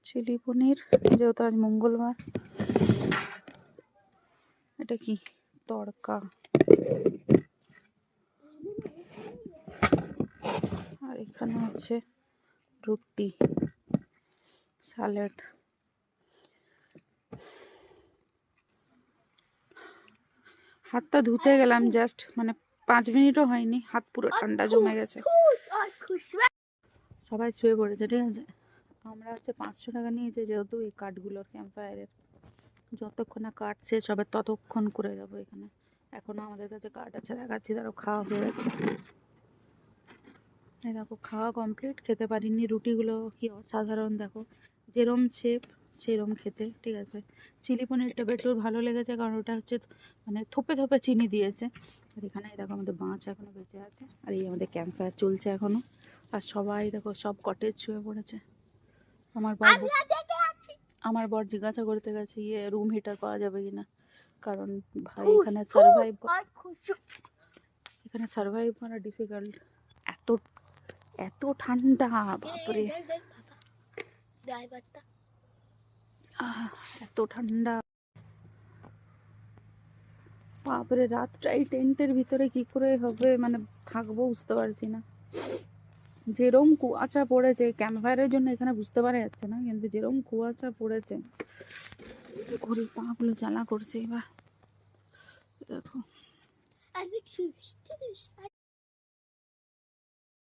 Chilli পনির, যেহেতু আজ মঙ্গলবার। এটা কি তড়কা, আর এখানে আছে রুটি, স্যালাড। হাতটা ধুতে গেলাম জাস্ট, মানে 5 মিনিটও হয়নি, হাত পুরো ঠান্ডা জমে গেছে। সবাই শুয়ে পড়েছে, ঠিক আছে। আমরা হচ্ছে 500 টাকা নিয়েছে, যেহেতু এই কাঠগুলোর ক্যাম্পফায়ারের, যতক্ষণ না কাঠ শেষ হবে ততক্ষণ করে যাবো এখানে। এখনো আমাদের কাছে কাঠ আছে, দেখাচ্ছি, তারও খাওয়া হয়ে গেছে। এই দেখো খাওয়া কমপ্লিট, খেতে পারিনি। রুটিগুলো কি অসাধারণ, দেখো যেরম শেপ সেরম খেতে, ঠিক আছে। চিলি পনিরটা বেটুর ভালো লেগেছে, কারণ ওটা হচ্ছে মানে থোপে থোপে চিনি দিয়েছে। আর এখানে দেখো আমাদের বাঁচ এখনো বেঁচে আছে, আর এই আমাদের ক্যাম্পফায়ার চলছে এখনো। আর সবাই দেখো সব কটেজ শুয়ে পড়েছে। আমার বর জিজ্ঞাসা করতে গেছে রুম হিটার পাওয়া যাবে কিনা, কারণ ভাই এখানে সার্ভাইভ করা ডিফিকাল্ট। এত এত ঠান্ডা, বাপরে এত ঠান্ডা, বাপরে। রাতটা এই টেন্টের ভিতরে কি করে হবে, মানে থাকবো বুঝতে পারছি না। যেরম কুয়াশা পড়েছে, ক্যাম্পফায়ারের জন্য এখানে বুঝতে পারা যাচ্ছে না, কিন্তু যেরম কুয়াশা পড়েছে, ঘড়ির পা গুলো জ্বালা করছে। এবার দেখো